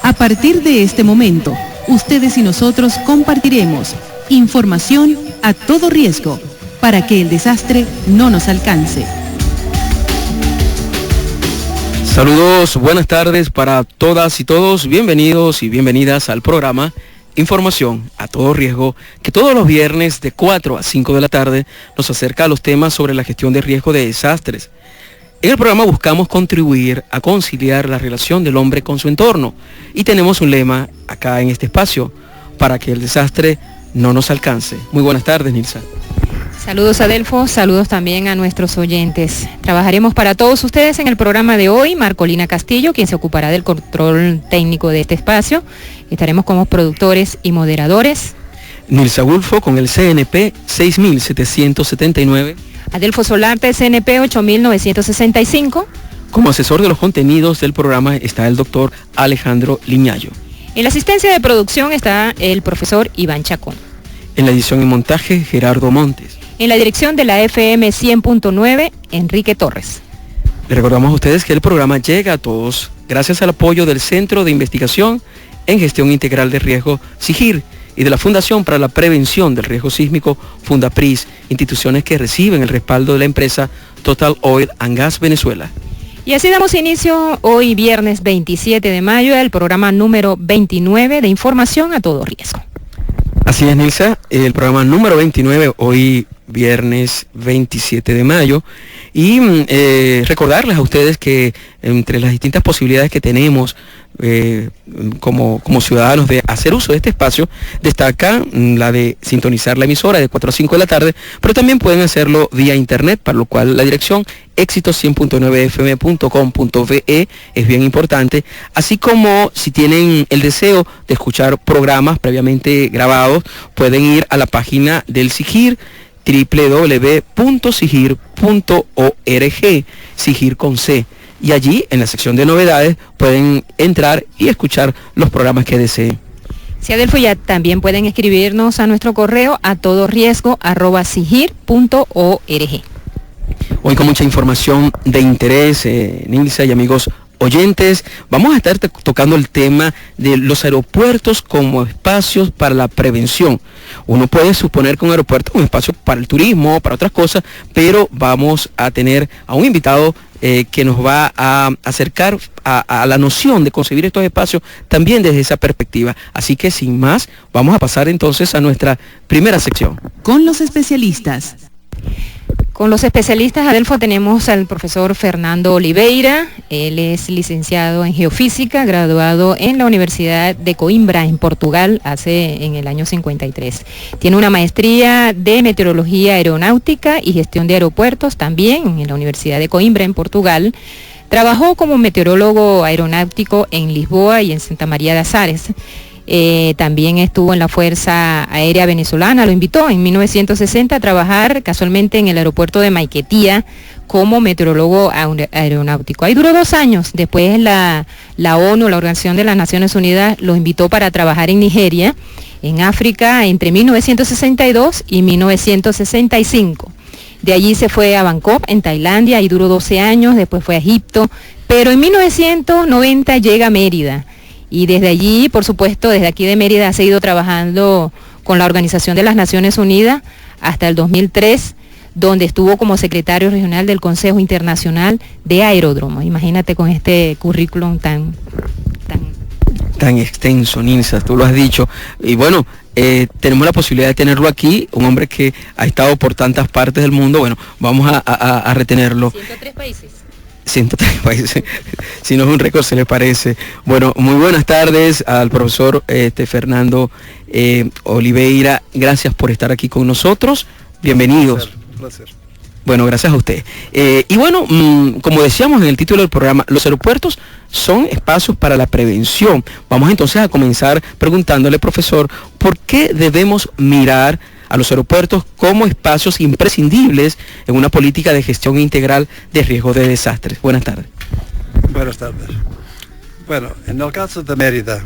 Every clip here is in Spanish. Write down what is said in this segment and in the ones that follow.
A partir de este momento, ustedes y nosotros compartiremos información a todo riesgo para que el desastre no nos alcance. Saludos, buenas tardes para todas y todos. Bienvenidos y bienvenidas al programa Información a todo riesgo, que todos los viernes de 4 a 5 de la tarde nos acerca a los temas sobre la gestión de riesgo de desastres. En el programa buscamos contribuir a conciliar la relación del hombre con su entorno y tenemos un lema acá en este espacio: para que el desastre no nos alcance. Muy buenas tardes, Nilsa. Saludos, Adelfo, saludos también a nuestros oyentes. Trabajaremos para todos ustedes en el programa de hoy. Marcolina Castillo, quien se ocupará del control técnico de este espacio. Estaremos como productores y moderadores. Nilsa Gulfo con el CNP 6779. Adelfo Solarte, CNP 8965. Como asesor de los contenidos del programa está el doctor Alejandro Liñayo. En la asistencia de producción está el profesor Iván Chacón. En la edición y montaje, Gerardo Montes. En la dirección de la FM 100.9, Enrique Torres. Le recordamos a ustedes que el programa llega a todos gracias al apoyo del Centro de Investigación en Gestión Integral de Riesgo, SIGIR, y de la Fundación para la Prevención del Riesgo Sísmico, Fundapris, instituciones que reciben el respaldo de la empresa Total Oil and Gas Venezuela. Y así damos inicio hoy viernes 27 de mayo al programa número 29 de Información a todo riesgo. Así es, Nilsa, el programa número 29, hoy viernes 27 de mayo. Y recordarles a ustedes que entre las distintas posibilidades que tenemos como ciudadanos de hacer uso de este espacio, destaca la de sintonizar la emisora de 4 a 5 de la tarde, pero también pueden hacerlo vía internet, para lo cual la dirección éxito100.9fm.com.ve es bien importante, así como si tienen el deseo de escuchar programas previamente grabados, pueden ir a la página del SIGIR, www.sigir.org, SIGIR con C, y allí en la sección de novedades pueden entrar y escuchar los programas que deseen. Sí, Adelfo, ya también pueden escribirnos a nuestro correo a todoriesgo@sigir.org. Hoy con mucha información de interés, Nilsa y amigos oyentes, vamos a estar tocando el tema de los aeropuertos como espacios para la prevención. Uno puede suponer que un aeropuerto es un espacio para el turismo, para otras cosas, pero vamos a tener a un invitado que nos va a acercar a la noción de concebir estos espacios también desde esa perspectiva. Así que sin más, vamos a pasar entonces a nuestra primera sección. Con los especialistas. Con los especialistas, Adelfo, tenemos al profesor Fernando Oliveira. Él es licenciado en Geofísica, graduado en la Universidad de Coimbra, en Portugal, en el año 53. Tiene una maestría de Meteorología Aeronáutica y Gestión de Aeropuertos, también en la Universidad de Coimbra, en Portugal. Trabajó como meteorólogo aeronáutico en Lisboa y en Santa María de Azares. También estuvo en la Fuerza Aérea Venezolana, lo invitó en 1960 a trabajar casualmente en el aeropuerto de Maiquetía como meteorólogo aeronáutico. Ahí duró 2 años, después la ONU, la Organización de las Naciones Unidas, lo invitó para trabajar en Nigeria, en África, entre 1962 y 1965. De allí se fue a Bangkok, en Tailandia, ahí duró 12 años, después fue a Egipto, pero en 1990 llega a Mérida. Y desde allí, por supuesto, desde aquí de Mérida ha seguido trabajando con la Organización de las Naciones Unidas hasta el 2003, donde estuvo como secretario regional del Consejo Internacional de Aeródromos. Imagínate con este currículum tan extenso, Nilsa, tú lo has dicho. Y bueno, tenemos la posibilidad de tenerlo aquí, un hombre que ha estado por tantas partes del mundo. Bueno, vamos a retenerlo. 103 países. 103 países, si no es un récord se le parece. Bueno, muy buenas tardes al profesor Fernando Oliveira, gracias por estar aquí con nosotros, bienvenidos. Un placer. Bueno, gracias a usted. Y bueno, como decíamos en el título del programa, los aeropuertos son espacios para la prevención. Vamos entonces a comenzar preguntándole, profesor, ¿por qué debemos mirar a los aeropuertos como espacios imprescindibles en una política de gestión integral de riesgo de desastres? Buenas tardes. Buenas tardes. Bueno, en el caso de Mérida,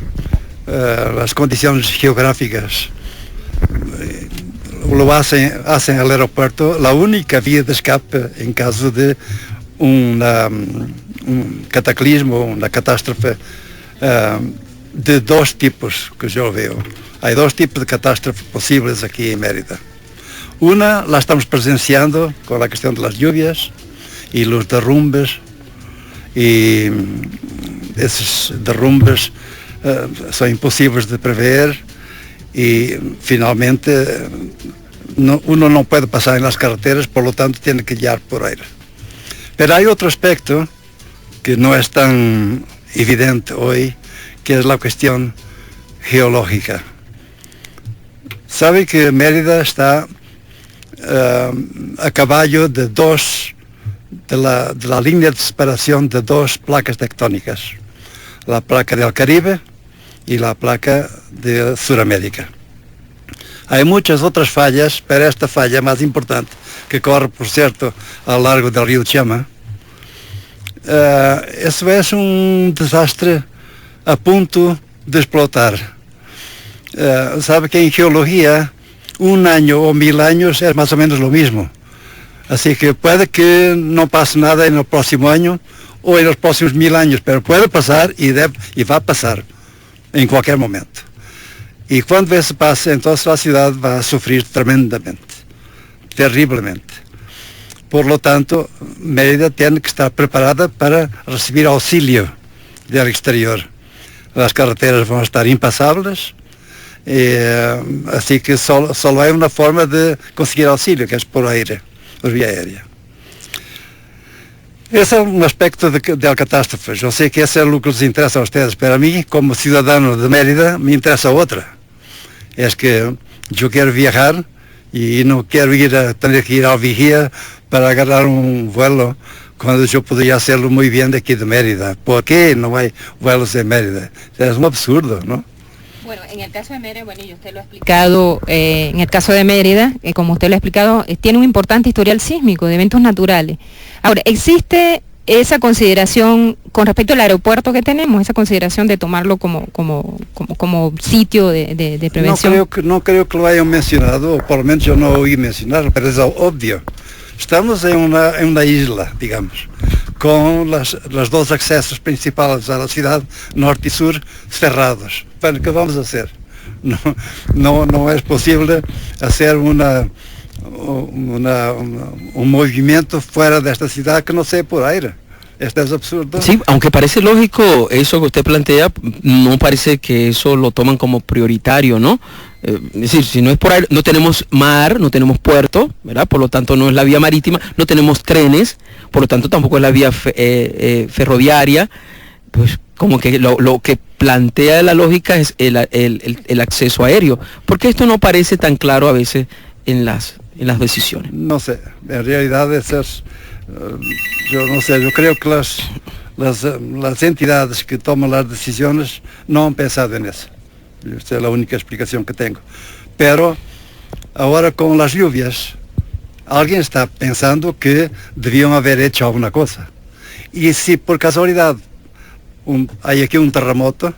las condiciones geográficas lo hacen al aeropuerto la única vía de escape en caso de un cataclismo, una catástrofe de dos tipos que yo veo. Hay dos tipos de catástrofes posibles aquí en Mérida. Una la estamos presenciando con la cuestión de las lluvias y los derrumbes, y esos derrumbes son imposibles de prever y finalmente uno no puede pasar en las carreteras, por lo tanto tiene que guiar por aire. Pero hay otro aspecto que no es tan evidente hoy, que es la cuestión geológica. Sabe que Mérida está a caballo de la línea de separación de dos placas tectónicas, la placa del Caribe y la placa de Sudamérica. Hay muchas otras fallas, pero esta falla más importante, que corre, por cierto, a lo largo del río Chama, eso es un desastre a punto de explotar. Sabe que en geología 1 año o 1000 años es más o menos lo mismo. Así que puede que no pase nada en el próximo año o en los próximos 1000 años, pero puede pasar y va a pasar en cualquier momento. Y cuando eso pase, entonces la ciudad va a sufrir tremendamente, terriblemente. Por lo tanto, Mérida tiene que estar preparada para recibir auxilio del exterior. Las carreteras van a estar impasables, así que solo hay una forma de conseguir auxilio, que es por aire, por vía aérea. Ese es un aspecto de la catástrofe. Yo sé que eso es lo que les interesa a ustedes, pero a mí, como ciudadano de Mérida, me interesa otra. Es que yo quiero viajar y no quiero tener que ir a Vigía para agarrar un vuelo cuando yo podría hacerlo muy bien de aquí de Mérida. ¿Por qué no hay vuelos de Mérida? Es un absurdo, ¿no? Bueno, en el caso de Mérida, bueno, y usted lo ha explicado, en el caso de Mérida, como usted lo ha explicado, tiene un importante historial sísmico de eventos naturales. Ahora, ¿existe esa consideración con respecto al aeropuerto que tenemos, esa consideración de tomarlo como sitio de prevención? No creo que lo hayan mencionado, o por lo menos yo no oí mencionarlo, pero es obvio. Estamos en una isla, digamos, con los dos accesos principales a la ciudad, norte y sur, cerrados. Bueno, ¿qué vamos a hacer? No es posible hacer un movimiento fuera de esta ciudad que no sea por aire. Esto es absurdo. Sí, aunque parece lógico eso que usted plantea, no parece que eso lo toman como prioritario, ¿no? Es decir, si no es por aire, no tenemos mar, no tenemos puerto, ¿verdad? Por lo tanto no es la vía marítima, no tenemos trenes, por lo tanto tampoco es la vía ferroviaria, pues como que lo que plantea la lógica es el acceso aéreo, porque esto no parece tan claro a veces en las decisiones. No sé, en realidad yo no sé, yo creo que las entidades que toman las decisiones no han pensado en eso. Esta es la única explicación que tengo. Pero ahora con las lluvias, alguien está pensando que debían haber hecho alguna cosa. Y si por casualidad hay aquí un terremoto,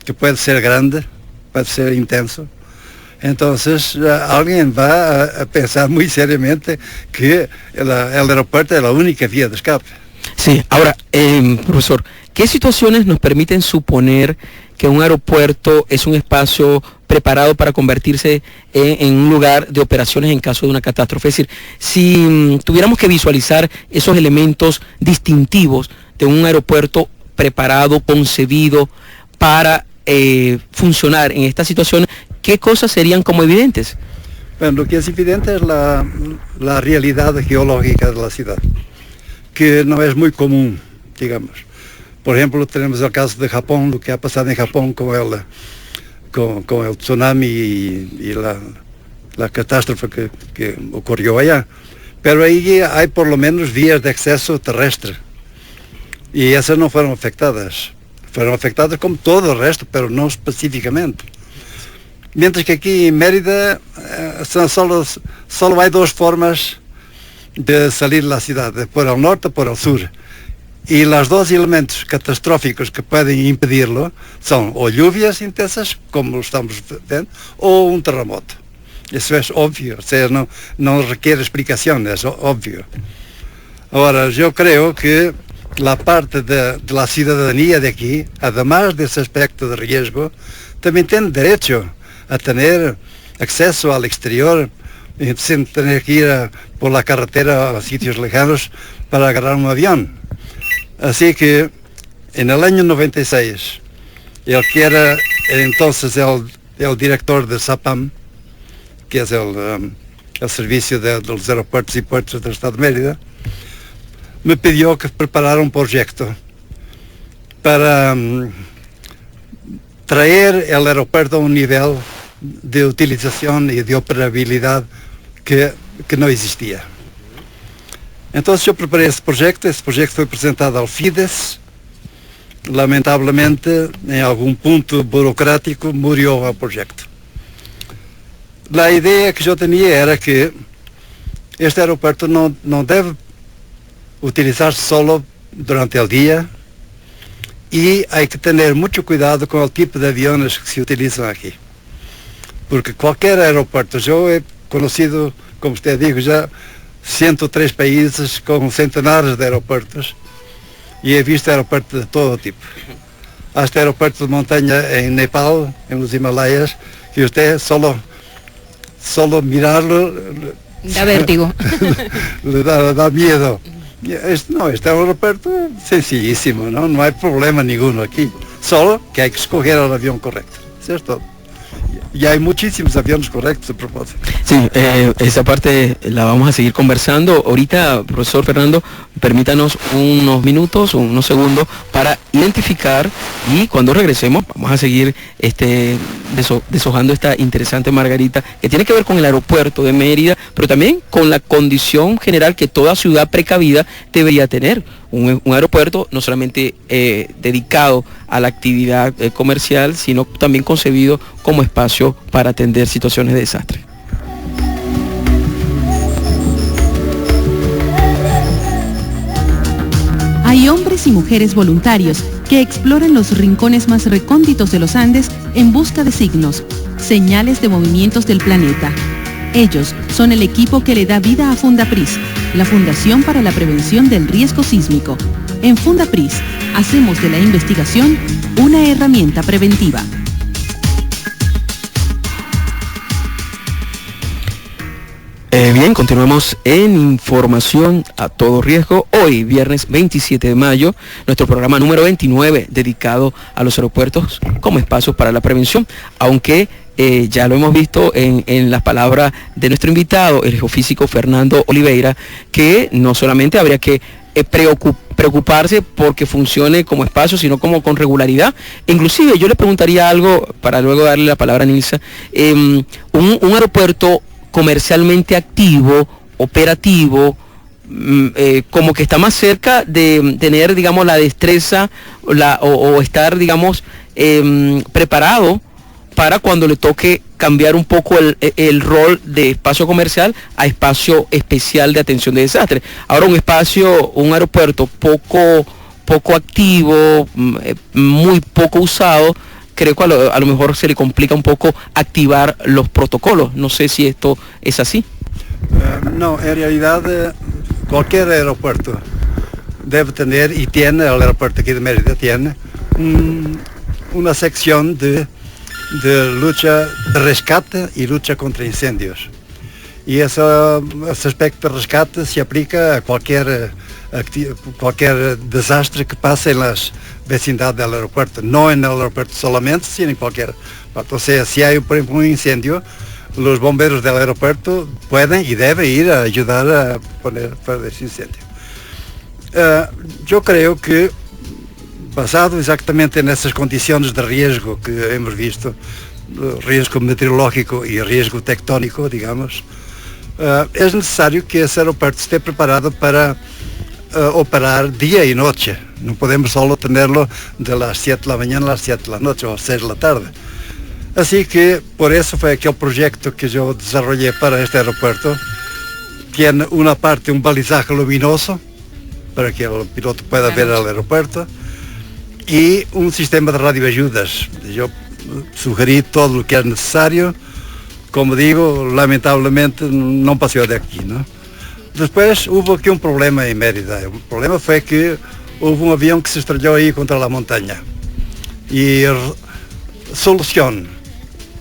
que puede ser grande, puede ser intenso, entonces alguien va a pensar muy seriamente que el aeropuerto es la única vía de escape. Sí, ahora, profesor, ¿qué situaciones nos permiten suponer que un aeropuerto es un espacio preparado para convertirse en un lugar de operaciones en caso de una catástrofe? Es decir, si tuviéramos que visualizar esos elementos distintivos de un aeropuerto preparado, concebido para funcionar en esta situación, ¿qué cosas serían como evidentes? Bueno, lo que es evidente es la realidad geológica de la ciudad, que no es muy común, digamos. Por ejemplo, tenemos el caso de Japón, lo que ha pasado en Japón con el tsunami y la catástrofe que ocurrió allá. Pero ahí hay por lo menos vías de acceso terrestre. Y esas no fueron afectadas. Fueron afectadas como todo el resto, pero no específicamente. Mientras que aquí en Mérida solo hay dos formas de salir de la ciudad, por el norte o por el sur. Y los dos elementos catastróficos que pueden impedirlo son o lluvias intensas, como estamos viendo, o un terremoto. Eso es obvio, o sea, no requiere explicación, es obvio. Ahora, yo creo que la parte de la ciudadanía de aquí, además de ese aspecto de riesgo, también tiene derecho a tener acceso al exterior sin tener que ir por la carretera a sitios lejanos para agarrar un avión. Así que en el año 96, el que era entonces el director de SAPAM, que es el servicio de los aeropuertos y puertos del Estado de Mérida, me pidió que preparara un proyecto para traer el aeropuerto a un nivel de utilización y de operabilidad que no existía. Entonces yo preparé ese proyecto fue presentado al FIDES. Lamentavelmente, en algún punto burocrático, murió el proyecto. La idea que yo tenía era que este aeropuerto no debe utilizarse solo durante el día, y hay que tener mucho cuidado con el tipo de aviones que se utilizan aquí. Porque cualquier aeropuerto, yo he conocido, como usted dijo, ya 103 países con centenares de aeropuertos, y he visto aeropuertos de todo tipo. Hasta aeropuertos de montaña en Nepal, en los Himalayas, que usted solo mirarlo da vértigo. le da miedo. Este aeropuerto sencillísimo, no hay problema ninguno aquí, solo que hay que escoger el avión correcto, ¿cierto? Y hay muchísimos aviones correctos a propósito. Sí, esa parte la vamos a seguir conversando. Ahorita, profesor Fernando, permítanos unos minutos, unos segundos para identificar, y cuando regresemos vamos a seguir deshojando esta interesante margarita que tiene que ver con el aeropuerto de Mérida, pero también con la condición general que toda ciudad precavida debería tener. Un aeropuerto no solamente dedicado a la actividad comercial, sino también concebido como espacio para atender situaciones de desastre. Hay hombres y mujeres voluntarios que exploran los rincones más recónditos de los Andes en busca de signos, señales de movimientos del planeta. Ellos son el equipo que le da vida a Fundapris, la Fundación para la Prevención del Riesgo Sísmico. En Fundapris, hacemos de la investigación una herramienta preventiva. Bien, continuamos en Información a Todo Riesgo. Hoy, viernes 27 de mayo, nuestro programa número 29, dedicado a los aeropuertos como espacios para la prevención, aunque ya lo hemos visto en las palabras de nuestro invitado, el geofísico Fernando Oliveira, que no solamente habría que preocuparse porque funcione como espacio, sino como con regularidad. Inclusive yo le preguntaría algo, para luego darle la palabra a Nilsa, un aeropuerto comercialmente activo, operativo, como que está más cerca de tener, digamos, la destreza o estar, digamos, preparado para cuando le toque cambiar un poco el rol de espacio comercial a espacio especial de atención de desastres. Ahora un aeropuerto poco activo, muy poco usado, creo que a lo mejor se le complica un poco activar los protocolos. No sé si esto es así. No, en realidad cualquier aeropuerto debe tener, y tiene, el aeropuerto aquí de Mérida tiene una sección de lucha, de rescate y lucha contra incendios. Y ese aspecto de rescate se aplica a cualquier desastre que pase en las vecindades del aeropuerto, no en el aeropuerto solamente, sino en cualquier parte. O sea, si hay, por ejemplo, un incendio, los bomberos del aeropuerto pueden y deben ir a ayudar a poner para ese incendio. Yo creo que, basado exactamente en esas condiciones de riesgo que hemos visto, riesgo meteorológico y riesgo tectónico, digamos, es necesario que ese aeropuerto esté preparado para operar día y noche. No podemos solo tenerlo de las 7 de la mañana a las 7 de la noche o 6 de la tarde. Así que por eso fue que el proyecto que yo desarrollé para este aeropuerto tiene una parte, un balizaje luminoso para que el piloto pueda ver el aeropuerto, y un sistema de radioayudas. Yo sugerí todo lo que era necesario. Como digo, lamentablemente no pasó de aquí, ¿no? Después hubo aquí un problema en Mérida. El problema fue que hubo un avión que se estrelló ahí contra la montaña. Y solución,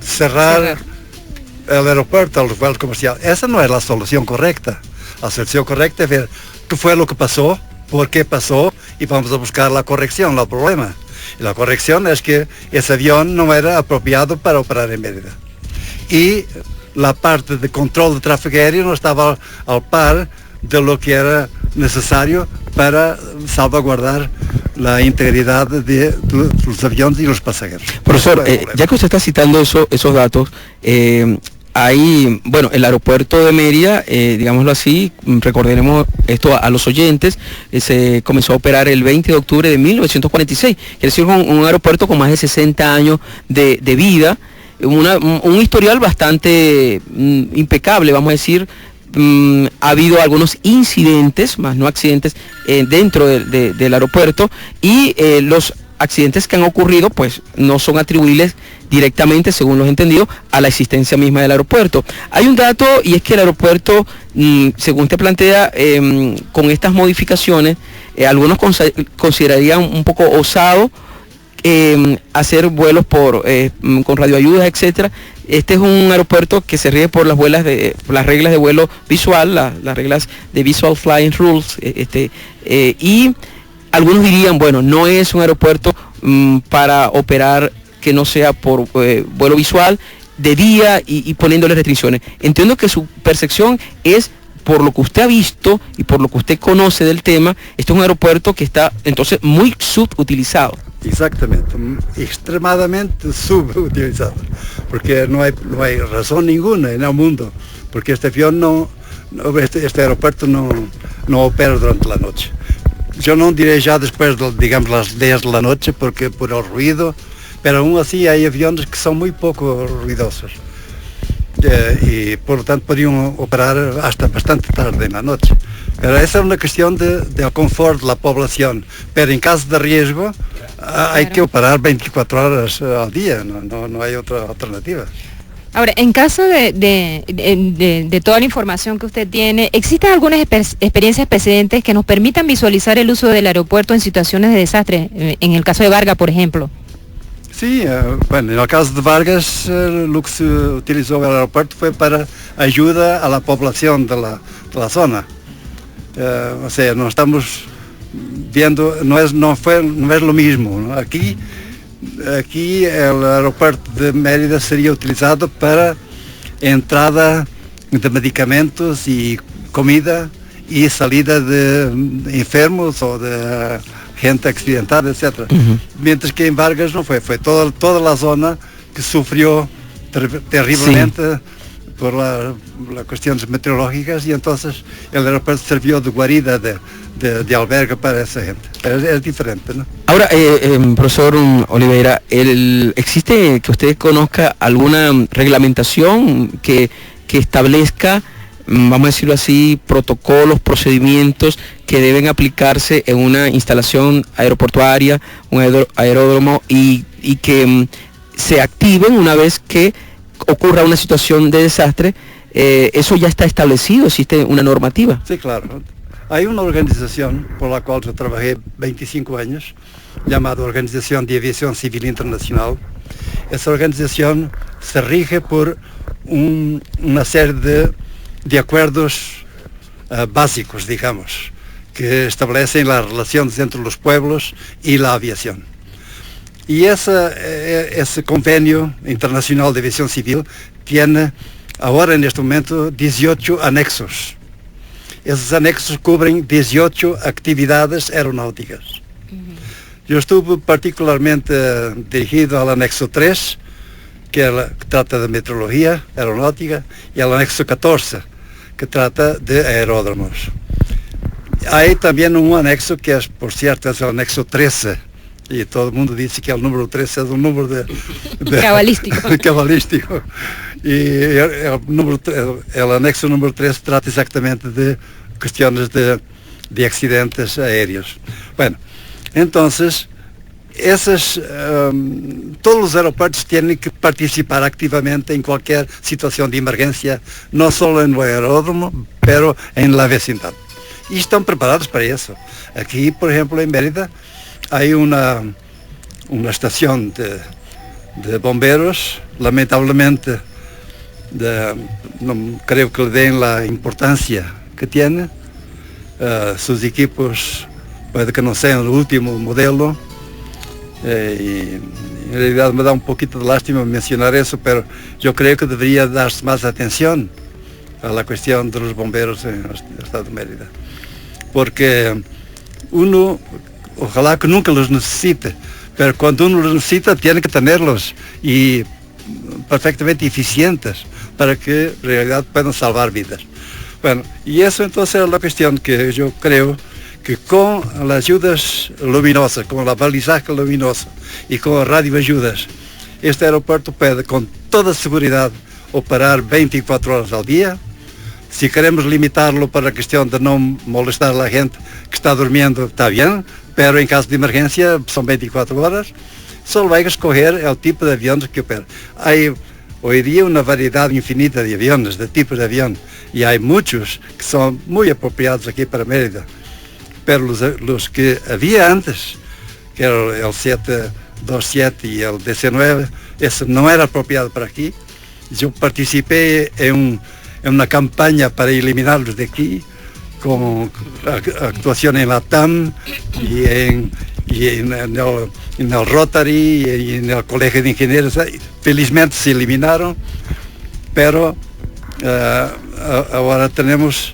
cerrar el aeropuerto, los vuelos comerciales. Esa no es la solución correcta. La solución correcta es ver qué fue lo que pasó, por qué pasó, y vamos a buscar la corrección, el problema. Y la corrección es que ese avión no era apropiado para operar en Mérida. Y la parte de control de tráfico aéreo no estaba al par de lo que era necesario para salvaguardar la integridad de los aviones y los pasajeros. Profesor, ya que usted está citando esos datos, hay, bueno, el aeropuerto de Mérida, digámoslo así, recordaremos esto a los oyentes, se comenzó a operar el 20 de octubre de 1946, es decir, un aeropuerto con más de 60 años de vida, un historial bastante impecable, vamos a decir. Ha habido algunos incidentes, más no accidentes, dentro del aeropuerto, y los accidentes que han ocurrido pues no son atribuibles directamente, según los entendidos, a la existencia misma del aeropuerto. Hay un dato, y es que el aeropuerto, según te plantea, con estas modificaciones, algunos considerarían un poco osado hacer vuelos con radioayudas, etcétera. Este es un aeropuerto que se rige por las reglas de vuelo visual, las reglas de Visual Flying Rules, y algunos dirían, bueno, no es un aeropuerto para operar que no sea por vuelo visual de día y poniéndole restricciones. Entiendo que su percepción es, por lo que usted ha visto y por lo que usted conoce del tema, este es un aeropuerto que está entonces muy subutilizado. Exactamente, extremadamente subutilizado, porque no hay razón ninguna en el mundo, porque este avión este aeropuerto no opera durante la noche. Yo no diré ya después de, digamos, las 10 de la noche, porque por el ruido, pero aún así hay aviones que son muy poco ruidosos. Y por lo tanto podrían operar hasta bastante tarde en la noche. Pero esa es una cuestión del confort de la población. Pero en caso de riesgo, hay que operar 24 horas al día, no hay otra alternativa. Ahora, en caso de toda la información que usted tiene, ¿existen algunas experiencias precedentes que nos permitan visualizar el uso del aeropuerto en situaciones de desastre? En el caso de Vargas, por ejemplo. Sí, bueno, en el caso de Vargas, lo que se utilizó el aeropuerto fue para ayuda a la población de la zona. O sea, no estamos viendo, no es lo mismo, ¿no? Aquí el aeropuerto de Mérida sería utilizado para entrada de medicamentos y comida y salida de enfermos o de gente accidentada, etc. Mientras que en Vargas no fue toda la zona que sufrió terriblemente por las cuestiones meteorológicas, y entonces el aeropuerto sirvió de guarida, de albergue para esa gente. Es diferente, ¿no? Ahora, profesor Oliveira, ¿existe, que usted conozca, alguna reglamentación que establezca, vamos a decirlo así, protocolos, procedimientos que deben aplicarse en una instalación aeroportuaria, un aeródromo, y que se activen una vez que ocurra una situación de desastre? ¿Eso ya está establecido? ¿Existe una normativa? Sí, claro. Hay una organización por la cual yo trabajé 25 años, llamada Organización de Aviación Civil Internacional. Esa organización se rige por una serie de acuerdos básicos, digamos, que establecen las relaciones entre los pueblos y la aviación. Y ese convenio internacional de aviación civil tiene ahora en este momento 18 anexos. Esos anexos cubren 18 actividades aeronáuticas. Yo estuve particularmente dirigido al anexo 3, que trata de meteorología aeronáutica, y al anexo 14, que trata de aeródromos. Hay también un anexo que es, por cierto, es el anexo 13, y todo el mundo dice que el número 13 es un número de cabalístico. cabalístico. Y el anexo número 3 trata exactamente de cuestiones de accidentes aéreos. Bueno, entonces, todos los aeropuertos tienen que participar activamente en cualquier situación de emergencia, no solo en el aeródromo, pero en la vecindad. y están preparados para eso. Aquí, por ejemplo, en Mérida, hay una estación de bomberos, lamentablemente, no creo que le den la importancia que tiene. Sus equipos puede que no sean el último modelo, y en realidad me da un poquito de lástima mencionar eso, pero yo creo que debería darse más atención a la cuestión de los bomberos en el estado de Mérida, porque uno, ojalá que nunca los necesite, pero cuando uno los necesita tiene que tenerlos y perfectamente eficientes para que en realidad puedan salvar vidas. Bueno, y eso entonces es la cuestión que yo creo que con las ayudas luminosas, con la balizaje luminosa y con radioayudas, este aeropuerto puede con toda seguridad operar 24 horas al día. Si queremos limitarlo para la cuestión de no molestar a la gente que está durmiendo, está bien, pero en caso de emergencia son 24 horas. Solo hay que escoger el tipo de aviones que operan. Hay hoy día una variedad infinita de aviones, de tipos de avión, y hay muchos que son muy apropiados aquí para Mérida. Pero los que había antes, que era el 727 y el 19, ese no era apropiado para aquí. Yo participé en una campaña para eliminarlos de aquí, con actuación en la TAM y en el Rotary y en el Colegio de Ingenieros. Felizmente se eliminaron, pero ahora tenemos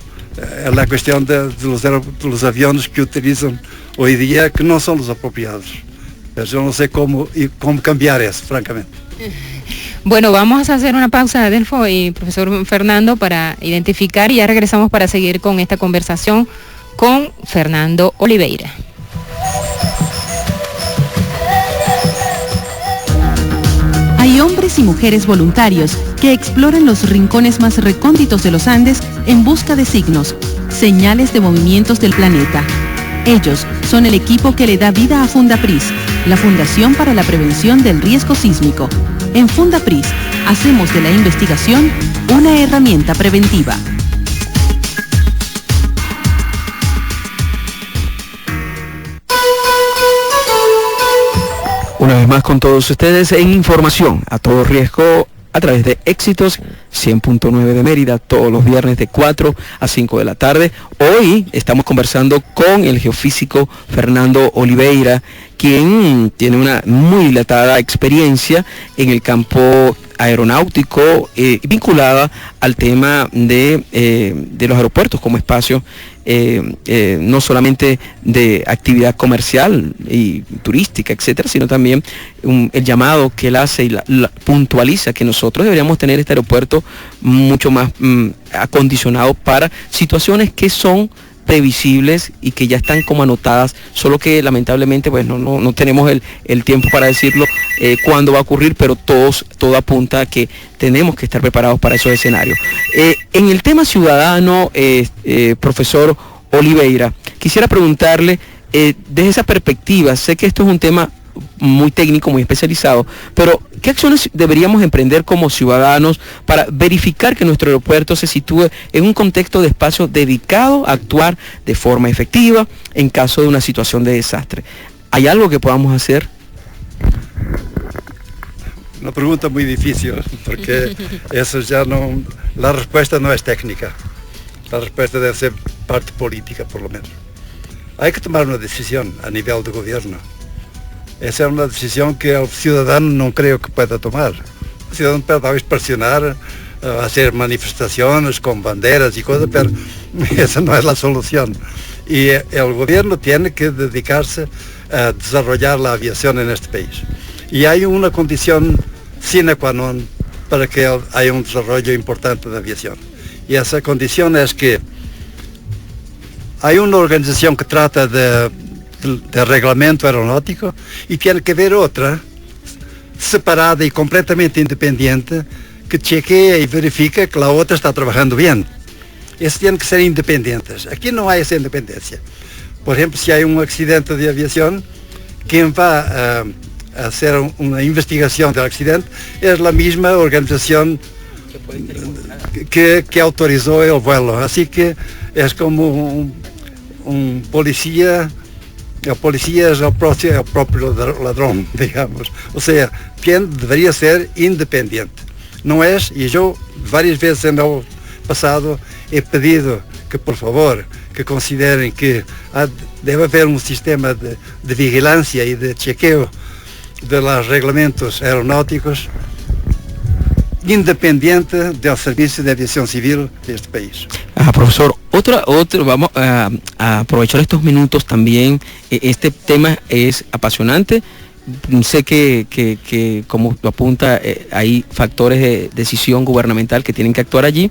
la cuestión de los aviones que utilizan hoy día, que no son los apropiados. Pero yo no sé cómo cambiar eso, francamente. Bueno, vamos a hacer una pausa, Adelfo y profesor Fernando, para identificar, y ya regresamos para seguir con esta conversación con Fernando Oliveira. Hay hombres y mujeres voluntarios que exploran los rincones más recónditos de los Andes en busca de signos, señales de movimientos del planeta. Ellos son el equipo que le da vida a Fundapris, la Fundación para la Prevención del Riesgo Sísmico. En Fundapris hacemos de la investigación una herramienta preventiva. Una vez más con todos ustedes en información a todo riesgo a través de Éxitos 100.9 de Mérida, todos los viernes de 4 a 5 de la tarde. Hoy estamos conversando con el geofísico Fernando Oliveira, quien tiene una muy dilatada experiencia en el campo aeronáutico, vinculada al tema de los aeropuertos como espacio no solamente de actividad comercial y turística, etcétera, sino también el llamado que él hace y puntualiza que nosotros deberíamos tener este aeropuerto mucho más acondicionado para situaciones que son previsibles y que ya están como anotadas, solo que lamentablemente pues no tenemos el tiempo para decirlo cuándo va a ocurrir, pero todo apunta a que tenemos que estar preparados para esos escenarios. En el tema ciudadano, profesor Oliveira, quisiera preguntarle, desde esa perspectiva, sé que esto es un tema muy técnico, muy especializado, pero ¿qué acciones deberíamos emprender como ciudadanos para verificar que nuestro aeropuerto se sitúe en un contexto de espacio dedicado a actuar de forma efectiva en caso de una situación de desastre? ¿Hay algo que podamos hacer? Una pregunta muy difícil, porque eso ya no, la respuesta no es técnica, la respuesta debe ser parte política por lo menos. Hay que tomar una decisión a nivel de gobierno. Esa es una decisión que el ciudadano no creo que pueda tomar. El ciudadano puede tal vez presionar, hacer manifestaciones con banderas y cosas, pero esa no es la solución. Y el gobierno tiene que dedicarse a desarrollar la aviación en este país. Y hay una condición sine qua non para que haya un desarrollo importante de aviación. Y esa condición es que hay una organización que trata de reglamento aeronáutico y tiene que haber otra separada y completamente independiente que chequea y verifica que la otra está trabajando bien. Esas tienen que ser independientes. Aquí no hay esa independencia. Por ejemplo, si hay un accidente de aviación, quien va a hacer una investigación del accidente es la misma organización que autorizó el vuelo. Así que es como un policía, el policía es el propio ladrón, digamos. O sea, quien debería ser independiente. No es, y yo varias veces en el pasado he pedido que por favor, que consideren que debe haber un sistema de vigilancia y de chequeo de los reglamentos aeronáuticos independiente del servicio de aviación civil de este país. Profesor, vamos a aprovechar estos minutos también. Este tema es apasionante. Sé que como lo apunta, hay factores de decisión gubernamental que tienen que actuar allí,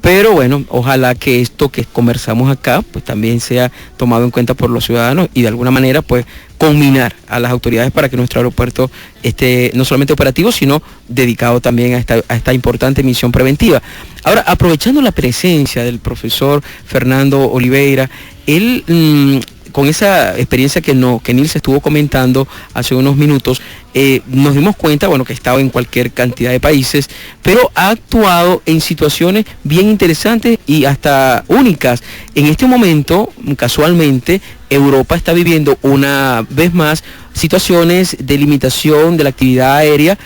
pero bueno, ojalá que esto que conversamos acá pues también sea tomado en cuenta por los ciudadanos y de alguna manera pues combinar a las autoridades para que nuestro aeropuerto esté no solamente operativo, sino dedicado también a esta importante misión preventiva. Ahora, aprovechando la presencia del profesor Fernando Oliveira, él con esa experiencia que Nils estuvo comentando hace unos minutos, nos dimos cuenta, bueno, que estaba en cualquier cantidad de países, pero ha actuado en situaciones bien interesantes y hasta únicas. En este momento, casualmente, Europa está viviendo una vez más situaciones de limitación de la actividad aérea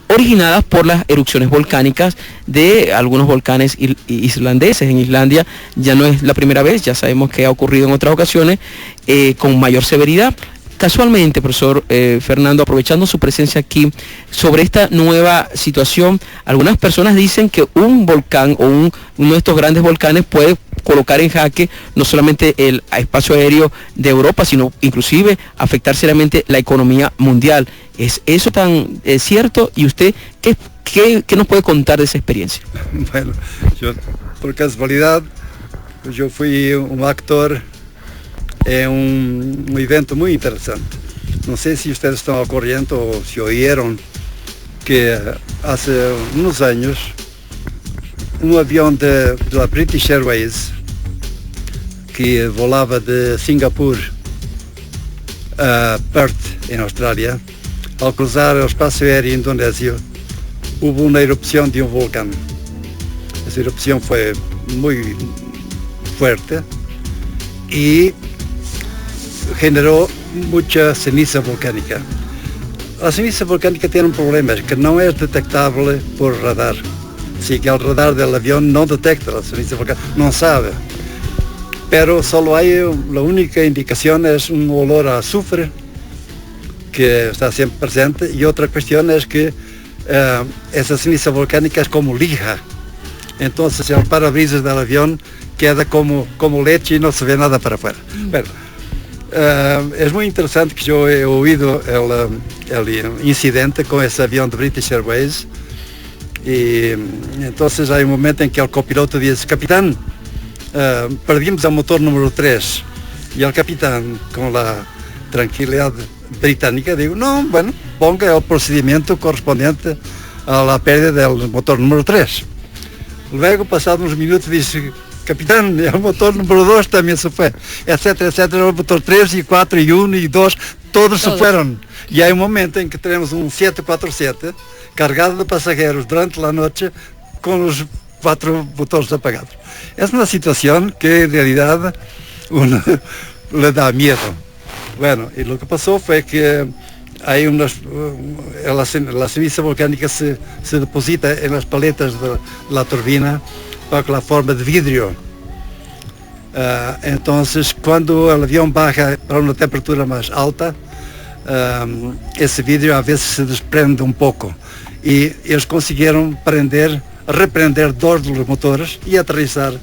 originadas por las erupciones volcánicas de algunos volcanes islandeses. En Islandia ya no es la primera vez, ya sabemos que ha ocurrido en otras ocasiones con mayor severidad. Casualmente, profesor Fernando, aprovechando su presencia aquí, sobre esta nueva situación, algunas personas dicen que un volcán o uno de estos grandes volcanes puede colocar en jaque no solamente el espacio aéreo de Europa, sino inclusive afectar seriamente la economía mundial. ¿Es eso tan cierto? ¿Y usted qué nos puede contar de esa experiencia? Bueno, yo por casualidad, yo fui un actor en un evento muy interesante. No sé si ustedes están al corriente o si oyeron que hace unos años un avión de la British Airways que volaba de Singapur a Perth, en Australia, al cruzar el espacio aéreo indonesio, hubo una erupción de un volcán. Esa erupción fue muy fuerte y generó mucha ceniza volcánica. La ceniza volcánica tiene un problema, es que no es detectable por radar. Así que el radar del avión no detecta la ceniza volcánica, no sabe. Pero solo hay, la única indicación es un olor a azufre que está siempre presente, y otra cuestión es que esa ceniza volcánica es como lija. Entonces el parabrisas del avión queda como leche y no se ve nada para afuera. Bueno, es muy interesante que yo he oído el incidente con ese avión de British Airways, y entonces hay un momento en que el copiloto dice: capitán, perdimos el motor número 3, y el capitán, con la tranquilidad británica, digo: no, bueno, ponga el procedimiento correspondiente a la pérdida del motor número 3. Luego, pasados unos minutos, dice: capitán, el motor número 2 también se fue, etcétera, etcétera. El motor 3 y 4 y 1 y 2, todos se fueron. Y hay un momento en que tenemos un 747 cargado de pasajeros durante la noche con los 4 motores apagados. Es una situación que en realidad uno le da miedo. Bueno, y lo que pasó fue que hay la ceniza volcánica se deposita en las paletas de la turbina bajo la forma de vidrio. Entonces, cuando el avión baja para una temperatura más alta, ese vidrio a veces se desprende un poco, y ellos consiguieron reprender 2 de los motores y aterrizar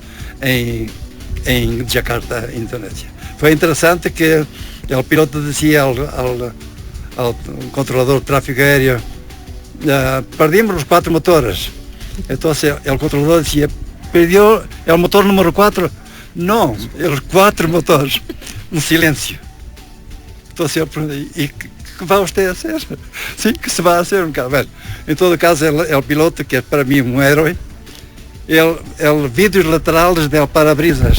en Yakarta, Indonesia. Fue interesante que el piloto decía al controlador de tráfico aéreo: perdimos los 4 motores. Entonces el controlador decía: ¿perdió el motor número 4? No, los 4 motores. Un silencio. Entonces yo pregunté: ¿y qué va usted a hacer? Sí, ¿qué se va a hacer? Bueno, en todo caso, el piloto, que es para mí un héroe, el vidrio laterales del parabrisas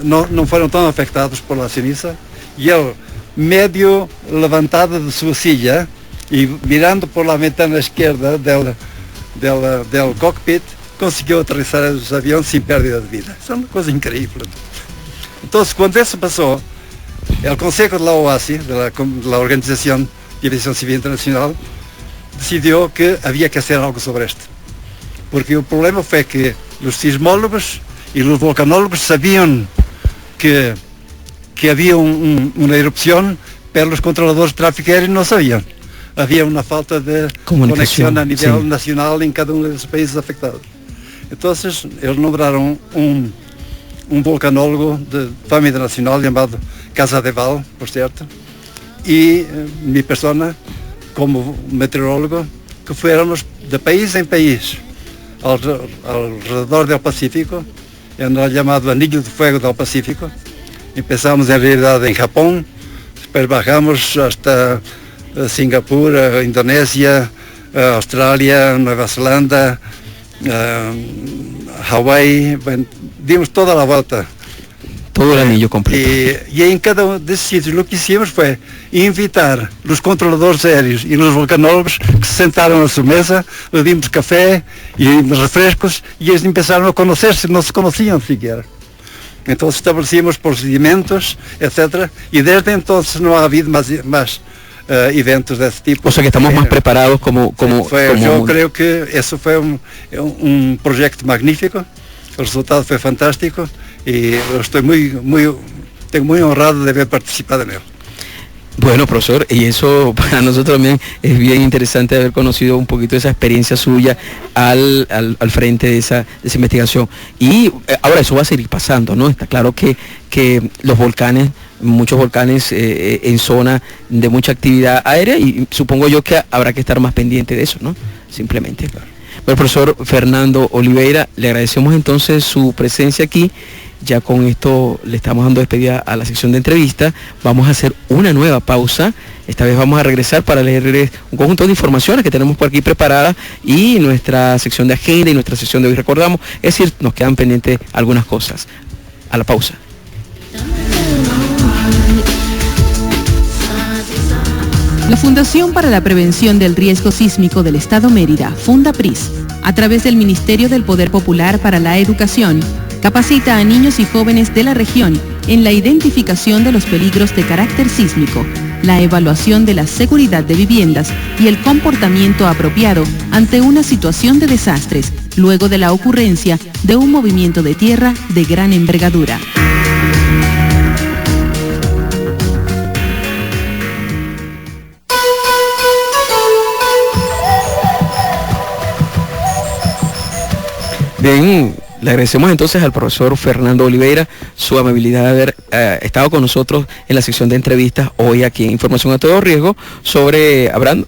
no fueron tan afectados por la ceniza, y él, medio levantado de su silla y mirando por la ventana izquierda del cockpit, consiguió aterrizar el avión sin pérdida de vida. Es una cosa increíble. Entonces, cuando eso pasó, el Consejo de la OASI, de la Organización de Aviación Civil Internacional, decidió que había que hacer algo sobre esto. Porque el problema fue que los sismólogos y los volcanólogos sabían que había una erupción, pero los controladores de tráfico aéreo no sabían. Había una falta de conexión a nivel nacional en cada uno de los países afectados. Entonces, ellos nombraron un volcanólogo de fama internacional llamado Casadevall, por cierto, y mi persona como meteorólogo, que fuéramos de país en país alrededor del Pacífico, en el llamado Anillo de Fuego del Pacífico. Empezamos en realidad en Japón, después bajamos hasta Singapur, Indonesia, Australia, Nueva Zelanda, Hawái, dimos toda la vuelta. Todo el anillo completo. Y en cada uno de esos sitios lo que hicimos fue invitar los controladores aéreos y los volcanólogos que se sentaron a su mesa, les dimos café y refrescos y ellos empezaron a conocerse, no se conocían siquiera. Entonces establecimos procedimientos, etcétera, y desde entonces no ha habido más eventos de este tipo. O sea que estamos más preparados como yo creo que eso fue un proyecto magnífico, el resultado fue fantástico y estoy muy honrado de haber participado en él. Bueno, profesor, y eso para nosotros también es bien interesante haber conocido un poquito de esa experiencia suya al frente de esa investigación. Y ahora eso va a seguir pasando, ¿no? Está claro que los volcanes, muchos volcanes en zona de mucha actividad aérea, y supongo yo que habrá que estar más pendiente de eso, ¿no? Simplemente. Bueno, profesor Fernando Oliveira, le agradecemos entonces su presencia aquí. Ya con esto le estamos dando despedida a la sección de entrevistas. Vamos a hacer una nueva pausa. Esta vez vamos a regresar para leerles un conjunto de informaciones que tenemos por aquí preparadas y nuestra sección de agenda y nuestra sección de hoy recordamos. Es decir, nos quedan pendientes algunas cosas. A la pausa. La Fundación para la Prevención del Riesgo Sísmico del Estado Mérida, Fundapris, a través del Ministerio del Poder Popular para la Educación, capacita a niños y jóvenes de la región en la identificación de los peligros de carácter sísmico, la evaluación de la seguridad de viviendas y el comportamiento apropiado ante una situación de desastres, luego de la ocurrencia de un movimiento de tierra de gran envergadura. Bien, le agradecemos entonces al profesor Fernando Oliveira su amabilidad de haber estado con nosotros en la sección de entrevistas hoy aquí en Información a Todo Riesgo,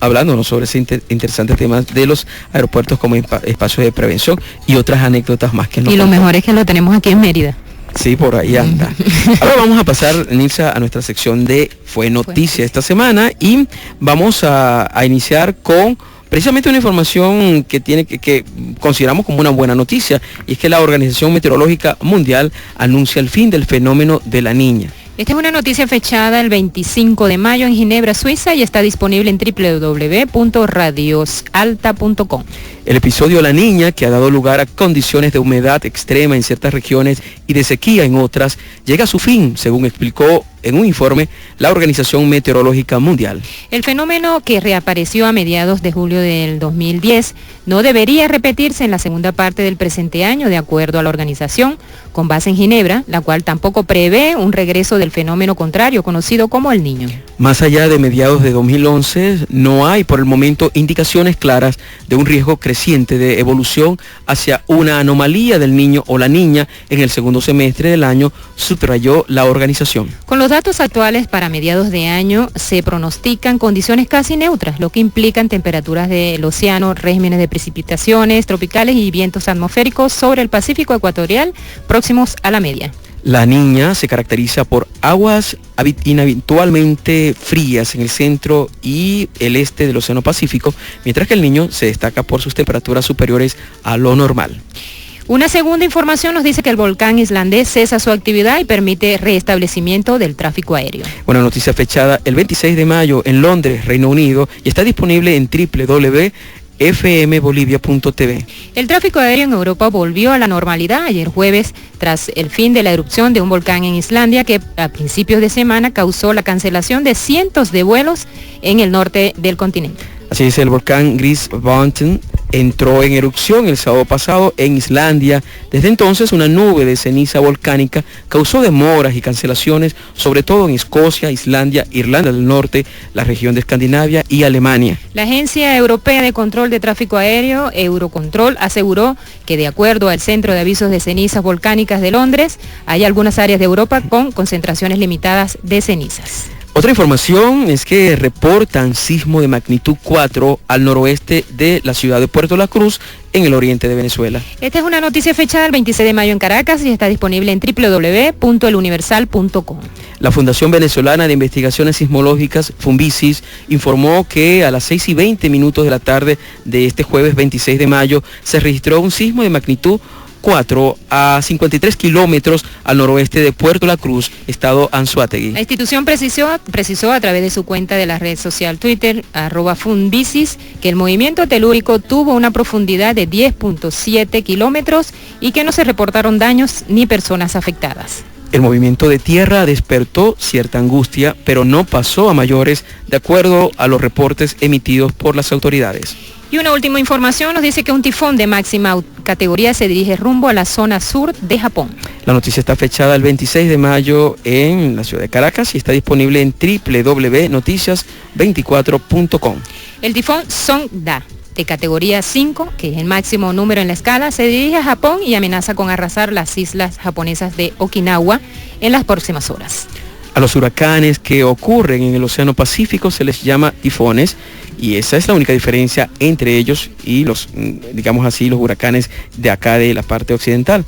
hablándonos sobre ese interesante tema de los aeropuertos como espacios de prevención y otras anécdotas más que nos Y lo mejor es que lo tenemos aquí en Mérida. Sí, por ahí anda. Ahora vamos a pasar, Nilsa, a nuestra sección de Fue Noticia esta semana y vamos a iniciar con precisamente una información que consideramos como una buena noticia, y es que la Organización Meteorológica Mundial anuncia el fin del fenómeno de la Niña. Esta es una noticia fechada el 25 de mayo en Ginebra, Suiza, y está disponible en www.radiosalta.com. El episodio La Niña, que ha dado lugar a condiciones de humedad extrema en ciertas regiones y de sequía en otras, llega a su fin, según explicó en un informe la Organización Meteorológica Mundial. El fenómeno, que reapareció a mediados de julio del 2010, no debería repetirse en la segunda parte del presente año, de acuerdo a la organización, con base en Ginebra, la cual tampoco prevé un regreso del fenómeno contrario, conocido como el Niño. Más allá de mediados de 2011, no hay por el momento indicaciones claras de un riesgo creciente de evolución hacia una anomalía del Niño o la Niña en el segundo semestre del año, subrayó la organización. Con los datos actuales para mediados de año se pronostican condiciones casi neutras, lo que implican temperaturas del océano, regímenes de precipitaciones tropicales y vientos atmosféricos sobre el Pacífico ecuatorial próximos a la media. La Niña se caracteriza por aguas inhabitualmente frías en el centro y el este del Océano Pacífico, mientras que el Niño se destaca por sus temperaturas superiores a lo normal. Una segunda información nos dice que el volcán islandés cesa su actividad y permite restablecimiento del tráfico aéreo. Una noticia fechada el 26 de mayo en Londres, Reino Unido, y está disponible en fmbolivia.tv. El tráfico aéreo en Europa volvió a la normalidad ayer jueves tras el fin de la erupción de un volcán en Islandia que a principios de semana causó la cancelación de cientos de vuelos en el norte del continente. Así es, el volcán Grímsvötn entró en erupción el sábado pasado en Islandia. Desde entonces, una nube de ceniza volcánica causó demoras y cancelaciones, sobre todo en Escocia, Islandia, Irlanda del Norte, la región de Escandinavia y Alemania. La Agencia Europea de Control de Tráfico Aéreo, Eurocontrol, aseguró que de acuerdo al Centro de Avisos de Cenizas Volcánicas de Londres, hay algunas áreas de Europa con concentraciones limitadas de cenizas. Otra información es que reportan sismo de magnitud 4 al noroeste de la ciudad de Puerto La Cruz, en el oriente de Venezuela. Esta es una noticia fechada el 26 de mayo en Caracas y está disponible en www.eluniversal.com. La Fundación Venezolana de Investigaciones Sismológicas, Funvisis, informó que a las 6:20 de la tarde de este jueves 26 de mayo se registró un sismo de magnitud 4 a 53 kilómetros al noroeste de Puerto La Cruz, estado Anzoátegui. La institución precisó a través de su cuenta de la red social Twitter, @Funvisis, que el movimiento telúrico tuvo una profundidad de 10.7 kilómetros y que no se reportaron daños ni personas afectadas. El movimiento de tierra despertó cierta angustia, pero no pasó a mayores, de acuerdo a los reportes emitidos por las autoridades. Y una última información nos dice que un tifón de máxima categoría se dirige rumbo a la zona sur de Japón. La noticia está fechada el 26 de mayo en la ciudad de Caracas y está disponible en www.noticias24.com. El tifón Songda, de categoría 5, que es el máximo número en la escala, se dirige a Japón y amenaza con arrasar las islas japonesas de Okinawa en las próximas horas. A los huracanes que ocurren en el Océano Pacífico se les llama tifones, y esa es la única diferencia entre ellos y los, digamos así, los huracanes de acá de la parte occidental.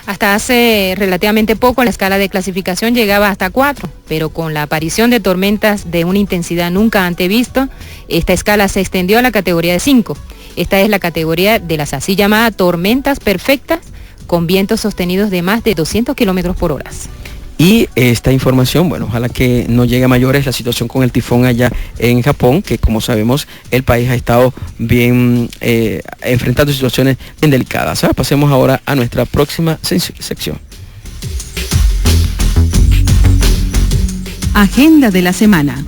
Hasta hace relativamente poco la escala de clasificación llegaba hasta 4, pero con la aparición de tormentas de una intensidad nunca antes vista, esta escala se extendió a la categoría de 5. Esta es la categoría de las así llamadas tormentas perfectas, con vientos sostenidos de más de 200 kilómetros por hora. Y esta información, bueno, ojalá que no llegue a mayores la situación con el tifón allá en Japón, que como sabemos el país ha estado bien enfrentando situaciones bien delicadas. ¿Sabes? Pasemos ahora a nuestra próxima sección. Agenda de la semana.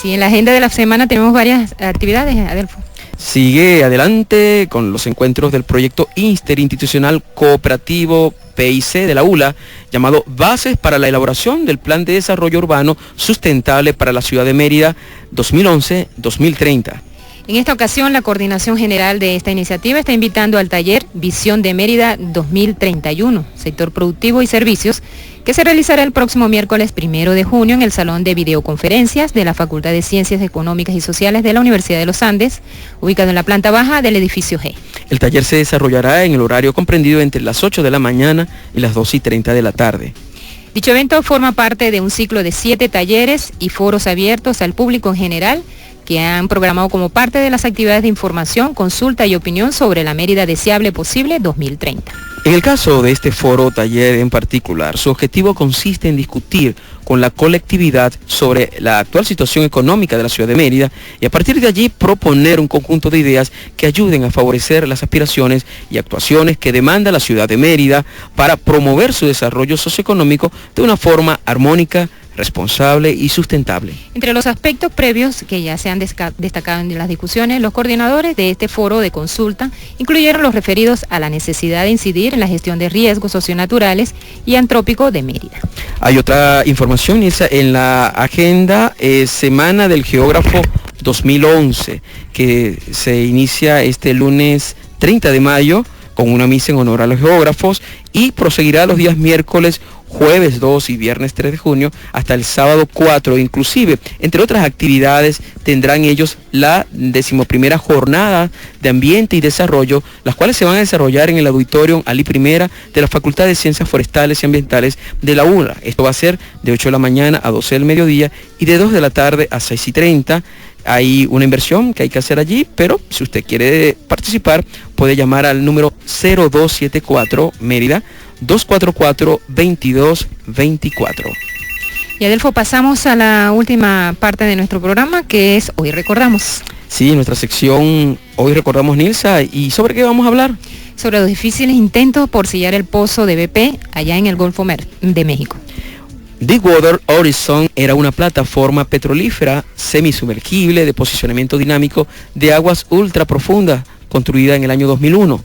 Sí, en la agenda de la semana tenemos varias actividades, Adelfo. Sigue adelante con los encuentros del proyecto interinstitucional cooperativo PIC de la ULA, llamado Bases para la elaboración del Plan de Desarrollo Urbano Sustentable para la Ciudad de Mérida 2011-2030. En esta ocasión, la coordinación general de esta iniciativa está invitando al taller Visión de Mérida 2031, Sector Productivo y Servicios, que se realizará el próximo miércoles 1 de junio en el Salón de Videoconferencias de la Facultad de Ciencias Económicas y Sociales de la Universidad de los Andes, ubicado en la planta baja del edificio G. El taller se desarrollará en el horario comprendido entre las 8 de la mañana y las 2:30 de la tarde. Dicho evento forma parte de un ciclo de 7 talleres y foros abiertos al público en general, que han programado como parte de las actividades de información, consulta y opinión sobre la Mérida deseable posible 2030. En el caso de este foro taller en particular, su objetivo consiste en discutir con la colectividad sobre la actual situación económica de la ciudad de Mérida y a partir de allí proponer un conjunto de ideas que ayuden a favorecer las aspiraciones y actuaciones que demanda la ciudad de Mérida para promover su desarrollo socioeconómico de una forma armónica, responsable y sustentable. Entre los aspectos previos que ya se han destacado en las discusiones, los coordinadores de este foro de consulta incluyeron los referidos a la necesidad de incidir en la gestión de riesgos socionaturales y antrópicos de Mérida. Hay otra información en la agenda, Semana del Geógrafo 2011, que se inicia este lunes 30 de mayo con una misa en honor a los geógrafos y proseguirá los días miércoles, jueves 2 y viernes 3 de junio hasta el sábado 4, inclusive, entre otras actividades, tendrán ellos la 11ª jornada de ambiente y desarrollo, las cuales se van a desarrollar en el Auditorium Ali Primera de la Facultad de Ciencias Forestales y Ambientales de la ULA. Esto va a ser de 8 de la mañana a 12 del mediodía y de 2 de la tarde a 6:30. Hay una inversión que hay que hacer allí, pero si usted quiere participar, puede llamar al número 0274 Mérida 244-2224. Y Adelfo, pasamos a la última parte de nuestro programa, que es Hoy Recordamos. Sí, nuestra sección hoy recordamos, Nilsa, ¿y sobre qué vamos a hablar? Sobre los difíciles intentos por sellar el pozo de BP allá en el Golfo de México. Deepwater Horizon era una plataforma petrolífera semisumergible de posicionamiento dinámico de aguas ultra profundas, construida en el año 2001.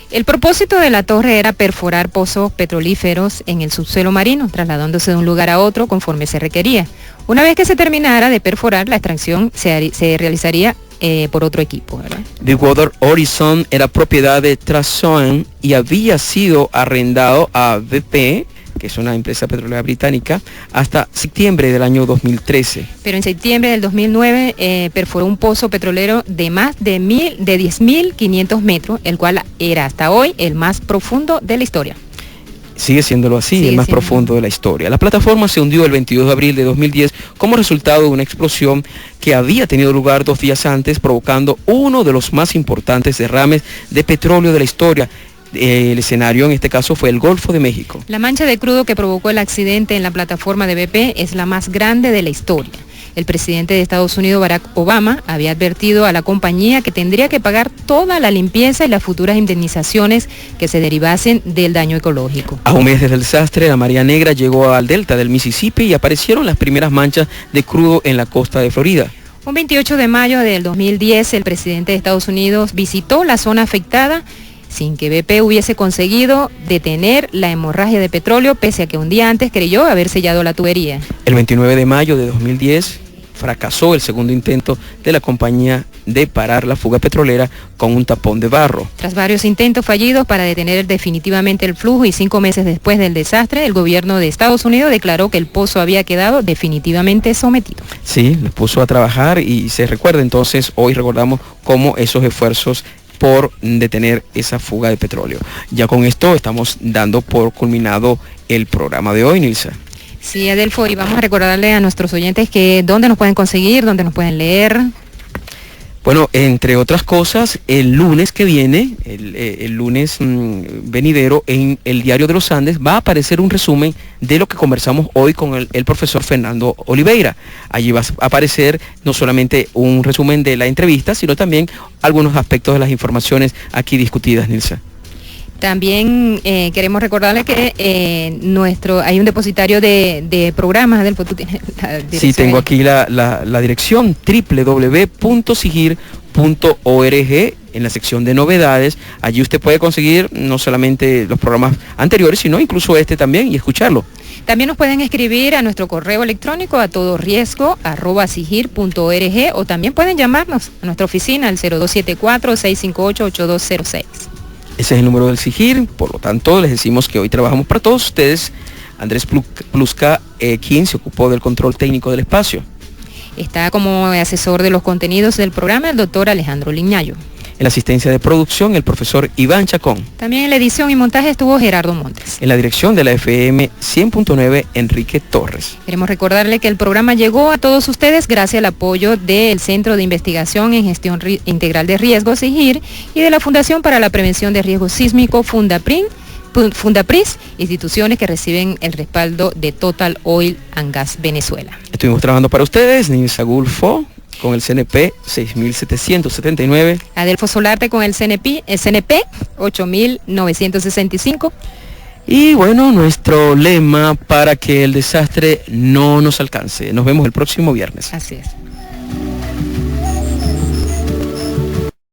El propósito de la torre era perforar pozos petrolíferos en el subsuelo marino, trasladándose de un lugar a otro conforme se requería. Una vez que se terminara de perforar, la extracción se realizaría por otro equipo, ¿verdad? Deepwater Horizon era propiedad de Trasoen y había sido arrendado a BP, que es una empresa petrolera británica, hasta septiembre del año 2013. Pero en septiembre del 2009 perforó un pozo petrolero de más de 10.500 metros, el cual era hasta hoy el más profundo de la historia. Sigue siéndolo así, Sigue el más siendo. profundo de la historia. La plataforma se hundió el 22 de abril de 2010 como resultado de una explosión que había tenido lugar 2 días antes, provocando uno de los más importantes derrames de petróleo de la historia. El escenario en este caso fue el Golfo de México. La mancha de crudo que provocó el accidente en la plataforma de BP es la más grande de la historia. El presidente de Estados Unidos, Barack Obama, había advertido a la compañía que tendría que pagar toda la limpieza y las futuras indemnizaciones que se derivasen del daño ecológico. A un mes desde el desastre, la María Negra llegó al delta del Mississippi y aparecieron las primeras manchas de crudo en la costa de Florida. Un 28 de mayo del 2010, el presidente de Estados Unidos visitó la zona afectada sin que BP hubiese conseguido detener la hemorragia de petróleo, pese a que un día antes creyó haber sellado la tubería. El 29 de mayo de 2010 fracasó el segundo intento de la compañía de parar la fuga petrolera con un tapón de barro. Tras varios intentos fallidos para detener definitivamente el flujo y 5 meses después del desastre, el gobierno de Estados Unidos declaró que el pozo había quedado definitivamente sometido. Sí, los puso a trabajar y se recuerda entonces, hoy recordamos cómo esos esfuerzos por detener esa fuga de petróleo. Ya con esto estamos dando por culminado el programa de hoy, Nilsa. Sí, Adelfo, y vamos a recordarle a nuestros oyentes que dónde nos pueden conseguir, dónde nos pueden leer. Bueno, entre otras cosas, el lunes que viene, el lunes venidero, en el Diario de los Andes, va a aparecer un resumen de lo que conversamos hoy con el profesor Fernando Oliveira. Allí va a aparecer no solamente un resumen de la entrevista, sino también algunos aspectos de las informaciones aquí discutidas, Nilsa. También queremos recordarle que hay un depositario de programas del tú tienes la dirección. Sí, tengo aquí la dirección www.sigir.org en la sección de novedades. Allí usted puede conseguir no solamente los programas anteriores, sino incluso este también y escucharlo. También nos pueden escribir a nuestro correo electrónico a todoriesgo@sigir.org o también pueden llamarnos a nuestra oficina al 0274-658-8206. Ese es el número del SIGIR, por lo tanto les decimos que hoy trabajamos para todos ustedes. Andrés Plusca, quien se ocupó del control técnico del espacio. Está como asesor de los contenidos del programa el doctor Alejandro Lignayo. En la asistencia de producción, el profesor Iván Chacón. También en la edición y montaje estuvo Gerardo Montes. En la dirección de la FM 100.9, Enrique Torres. Queremos recordarle que el programa llegó a todos ustedes gracias al apoyo del Centro de Investigación en Gestión Integral de Riesgos, SIGIR, y de la Fundación para la Prevención de Riesgo Sísmico, Fundapris, instituciones que reciben el respaldo de Total Oil and Gas Venezuela. Estuvimos trabajando para ustedes, Nilsa Gulfo, con el CNP 6779. Adelfo Solarte con el CNP 8965. Y bueno, nuestro lema para que el desastre no nos alcance. Nos vemos el próximo viernes. Así es.